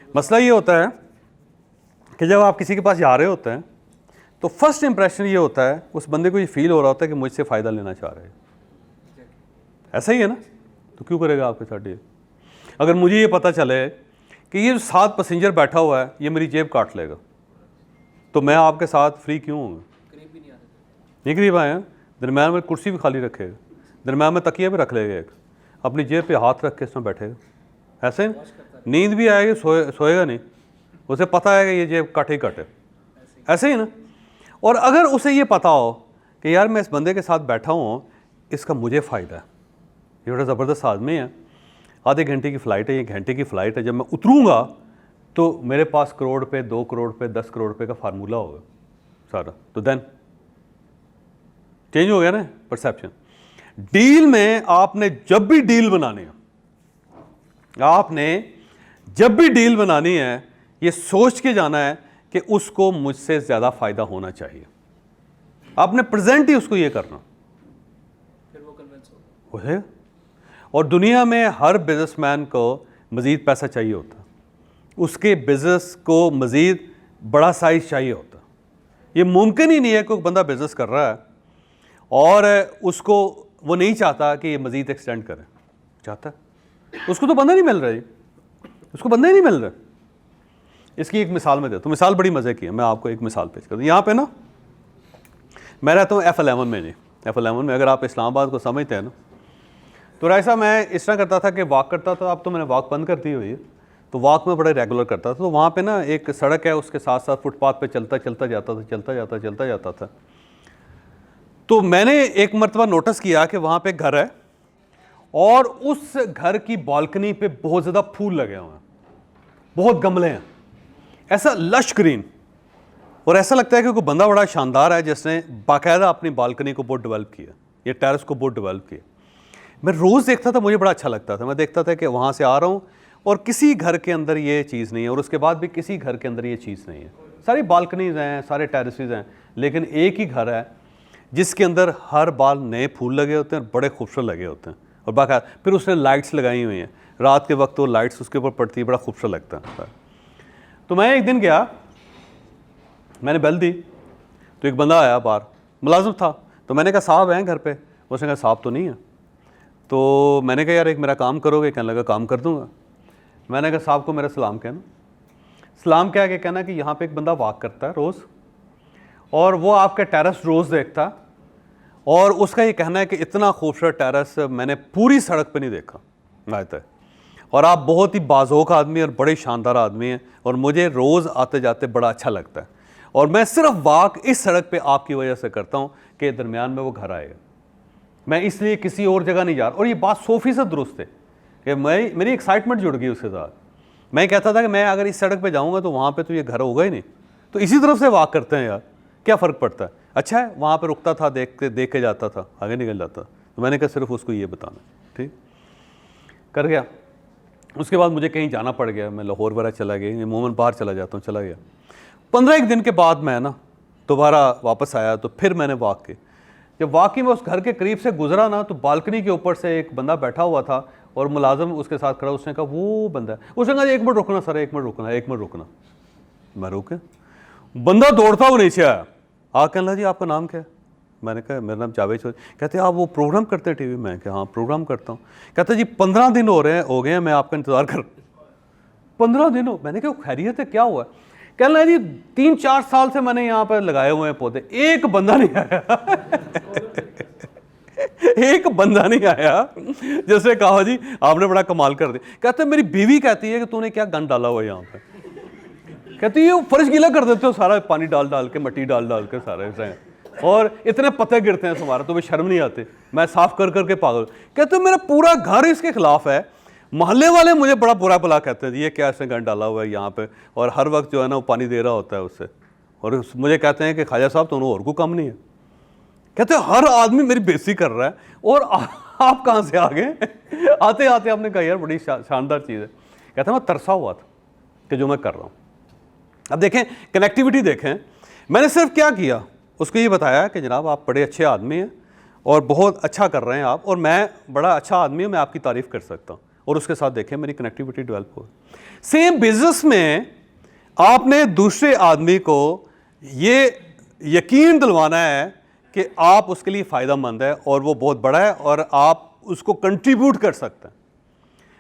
मसला ये होता है कि जब आप किसी के पास जा रहे होते हैं तो फर्स्ट इंप्रेशन ये होता है, उस बंदे को ये फील हो रहा होता है कि मुझसे फ़ायदा लेना चाह रहे हैं। ऐसा ही है ना? तो क्यों करेगा आपके साथ डील? अगर मुझे ये पता चले कि ये जो 7 पैसेंजर बैठा हुआ है ये मेरी जेब काट लेगा, तो मैं आपके साथ फ्री क्यों होंगे? नहीं करीब आए हैं, दरम्यान में कुर्सी भी खाली रखेगा, दरम्यान में तकिया भी रख लेगा, एक अपनी जेब पे हाथ रख के इसमें बैठेगा। ऐसे नींद भी आएगी, सोएगा नहीं, उसे पता है कि ये जेब कट ही कट है। ऐसे ही ना? और अगर उसे ये पता हो कि यार मैं इस बंदे के साथ बैठा हूँ, इसका मुझे फ़ायदा है, ये बड़ा ज़बरदस्त आदमी है, आधे घंटे की फ़्लाइट है, ये घंटे की फ़्लाइट है, जब मैं उतरूँगा तो मेरे पास करोड़ पे, 2 करोड़ पे, 10 करोड़ पे का फार्मूला होगा सारा, तो देन चेंज हो गया ना परसेप्शन। डील में आपने जब भी डील बनानी है, आपने जब भी डील बनानी है, ये सोच के जाना है कि उसको मुझसे ज़्यादा फ़ायदा होना चाहिए। आपने प्रेजेंट ही उसको ये करना, फिर वो कन्विंस होगा। और दुनिया में हर बिजनेसमैन को मज़ीद पैसा चाहिए होता है, उसके बिज़नेस को मज़ीद बड़ा साइज़ चाहिए होता है। ये मुमकिन ही नहीं है कि कोई बंदा बिज़नेस कर रहा है और उसको वो नहीं चाहता कि ये मज़ीद एक्सटेंड करे। चाहता है, उसको तो बंदा नहीं मिल रहा है, उसको बंदा ही नहीं मिल रहा। इसकी एक मिसाल मैं देता हूँ, मिसाल बड़ी मज़े की है, मैं आपको एक मिसाल पेश करता हूँ। यहाँ पे ना मैं रहता हूँ F11 में जी, F11 में। अगर आप इस्लामाबाद को समझते हैं ना, तो राइसा मैं इस तरह करता था कि वॉक करता था, अब तो मैंने वॉक बंद कर दी हुई है, तो वॉक में बड़े रेगुलर करता था। तो वहाँ पे ना एक सड़क है, उसके साथ साथ फुटपाथ पे चलता जाता था। तो मैंने एक मरतबा नोटिस किया कि वहाँ पे घर है और उस घर की बालकनी पे बहुत ज़्यादा फूल लगे हुए हैं, बहुत गमले हैं, ऐसा लश ग्रीन, और ऐसा लगता है कि कोई बंदा बड़ा शानदार है जिसने बाकायदा अपनी बालकनी को बहुत डेवलप किया, ये टेरेस को बहुत डेवलप किया। मैं रोज़ देखता था, मुझे बड़ा अच्छा लगता था। मैं देखता था कि वहाँ से आ रहा हूँ और किसी घर के अंदर ये चीज़ नहीं है, और उसके बाद भी किसी घर के अंदर ये चीज़ नहीं है। सारी बालकनीज़ हैं, सारे टेरेसेस हैं, लेकिन एक ही घर है जिसके अंदर हर बाल नए फूल लगे होते हैं और बड़े खूबसूरत लगे होते हैं, और बाकायदा फिर उसने लाइट्स लगाई हुई हैं, रात के वक्त वो लाइट्स उसके ऊपर पड़ती है, बड़ा खूबसूरत लगता है। तो मैं एक दिन गया, मैंने बेल दी, तो एक बंदा आया बाहर, मुलाजिम था। तो मैंने कहा साहब हैं घर पे? उसने कहा साहब तो नहीं है। तो मैंने कहा यार एक मेरा काम करोगे? कहने लगा काम कर दूंगा। मैंने कहा साहब को मेरा सलाम कहना। सलाम कह के कहना कि यहाँ पे एक बंदा वॉक करता है रोज़, और वो आपका टेरेस रोज़ देखता, और उसका ये कहना है कि इतना खूबसूरत टेरेस मैंने पूरी सड़क पे नहीं देखा आता है, और आप बहुत ही बाज़ोक आदमी और बड़े शानदार आदमी हैं, और मुझे रोज़ आते जाते बड़ा अच्छा लगता है, और मैं सिर्फ वॉक इस सड़क पे आपकी वजह से करता हूँ कि दरमियान में वो घर आएगा, मैं इसलिए किसी और जगह नहीं जा रहा। और ये बात 100% दुरुस्त है कि मेरी एक्साइटमेंट जुड़ गई उसके साथ। मैं कहता था कि मैं अगर इस सड़क पे जाऊँगा तो वहाँ पे तो ये घर होगा ही नहीं, तो इसी तरफ से वॉक करते हैं यार, क्या फ़र्क पड़ता है। अच्छा है, वहाँ पे रुकता था, देख के जाता था, आगे निकल जाता। तो मैंने कहा सिर्फ उसको ये बताना, ठीक कर गया। उसके बाद मुझे कहीं जाना पड़ गया, मैं लाहौर वगैरह चला गया, अमूमन बाहर चला जाता हूँ, चला गया। 15 दिन के बाद मैं ना दोबारा वापस आया, तो फिर मैंने वॉक की। जब वाकई में उस घर के करीब से गुजरा ना, तो बालकनी के ऊपर से एक बंदा बैठा हुआ था और मुलाजिम उसके साथ खड़ा। उसने कहा वो बंदा है। उसने कहा 1 मिनट रुकना सर, 1 मिनट रुकना, 1 मिनट रुकना। मैं रुके, बंदा दौड़ता हुआ नीचे आया, कहने लगा जी आपका नाम क्या है? मैंने कहा मेरा नाम जावेद चौधरी। कहते आप वो प्रोग्राम करते हैं टीवी में? मैं कहा हाँ प्रोग्राम करता हूँ। कहते जी 15 दिन हो गए हैं मैं आपका इंतज़ार कर। 15 दिन हो? मैंने कहा खैरियत है, क्या हुआ? कहने लगा जी 3-4 साल से मैंने यहाँ पर लगाए हुए हैं पौधे, एक बंदा नहीं आया। एक बंदा नहीं आया जैसे कहा जी आपने बड़ा कमाल कर दिया। कहते मेरी बीवी कहती है कि तूने क्या गंद डाला हुआ है यहाँ पे। कहती है फर्श गीला कर देते हो सारा, पानी डाल के, मिट्टी डाल के सारे, और इतने पत्ते गिरते हैं तुम्हारा, तो भी शर्म नहीं आती? मैं साफ कर करके पागल। कहते मेरा पूरा घर इसके खिलाफ है, मोहल्ले वाले मुझे बड़ा बुरा भला कहते हैं, ये क्या ऐसे गंद डाला हुआ है यहाँ पे, और हर वक्त जो है ना वो पानी दे रहा होता है उससे, और मुझे कहते हैं कि ख्वाजा साहब तो और को कम नहीं है। कहते हर आदमी मेरी बेइज्जती कर रहा है, और आप कहाँ से आ गए? आते आते आपने कहा यार बड़ी शानदार चीज़ है। कहते मैं तरसा हुआ था कि जो मैं कर रहा हूँ। अब देखें कनेक्टिविटी, देखें मैंने सिर्फ क्या किया, उसको ये बताया कि जनाब आप बड़े अच्छे आदमी हैं और बहुत अच्छा कर रहे हैं आप, और मैं बड़ा अच्छा आदमी हूँ, मैं आपकी तारीफ़ कर सकता हूँ। और उसके साथ देखें मेरी कनेक्टिविटी डेवलप हो। सेम बिजनेस में आपने दूसरे आदमी को ये यकीन दिलवाना है कि आप उसके लिए फ़ायदेमंद है और वो बहुत बड़ा है और आप उसको कंट्रीब्यूट कर सकते हैं।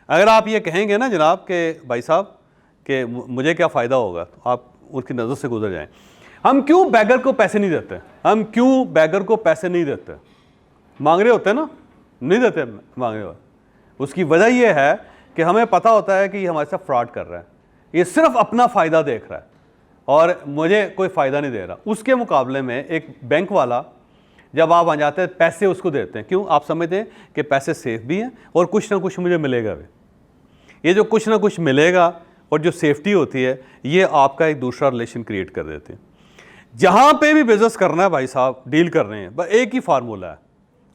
अगर आप ये कहेंगे ना जनाब कि भाई साहब कि मुझे क्या फ़ायदा होगा, तो आप उसकी नज़र से गुजर जाएं। हम क्यों बैगर को पैसे नहीं देते? हम क्यों बैगर को पैसे नहीं देते? मांग रहे होते हैं ना, नहीं देते मांग रहे हो। उसकी वजह यह है कि हमें पता होता है कि ये हमारे साथ फ्रॉड कर रहा है, ये सिर्फ अपना फ़ायदा देख रहा है और मुझे कोई फ़ायदा नहीं दे रहा। उसके मुकाबले में एक बैंक वाला जब आप आ जाते हैं पैसे उसको देते हैं, क्यों? आप समझते हैं कि पैसे सेफ भी हैं और कुछ ना कुछ मुझे मिलेगा भी। ये जो कुछ ना कुछ मिलेगा और जो सेफ्टी होती है, ये आपका एक दूसरा रिलेशन क्रिएट कर देते हैं। जहाँ पे भी बिज़नेस करना है भाई साहब, डील कर रहे हैं, बस एक ही फार्मूला है,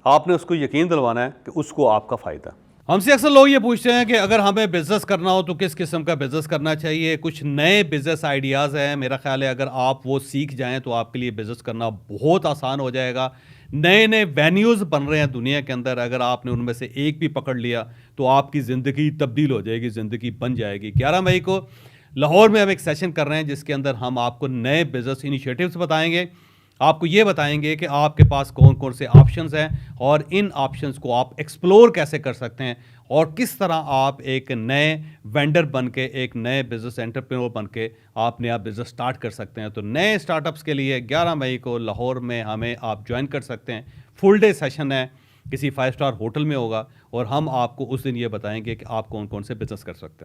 आपने उसको यकीन दिलवाना है कि उसको आपका फ़ायदा। हमसे अक्सर लोग ये पूछते हैं कि अगर हमें बिज़नेस करना हो तो किस किस्म का बिज़नेस करना चाहिए। कुछ नए बिज़नेस आइडियाज़ हैं, मेरा ख्याल है अगर आप वो सीख जाएं तो आपके लिए बिज़नेस करना बहुत आसान हो जाएगा। नए नए वेन्यूज़ बन रहे हैं दुनिया के अंदर, अगर आपने उनमें से एक भी पकड़ लिया तो आपकी ज़िंदगी तब्दील हो जाएगी, ज़िंदगी बन जाएगी। 11 मई को लाहौर में हम एक सेशन कर रहे हैं जिसके अंदर हम आपको नए बिज़नेस इनिशिएटिव्स बताएंगे, आपको ये बताएंगे कि आपके पास कौन कौन से ऑप्शंस हैं और इन ऑप्शंस को आप एक्सप्लोर कैसे कर सकते हैं और किस तरह आप एक नए वेंडर बन के, एक नए बिज़नेस एंटरप्रेन्योर बन के आप नया बिज़नेस स्टार्ट कर सकते हैं। तो नए स्टार्टअप्स के लिए 11 मई को लाहौर में हमें आप ज्वाइन कर सकते हैं। फुल डे सेशन है, किसी 5 स्टार होटल में होगा और हम आपको उस दिन ये बताएंगे कि आप कौन कौन से बिज़नेस कर सकते हैं।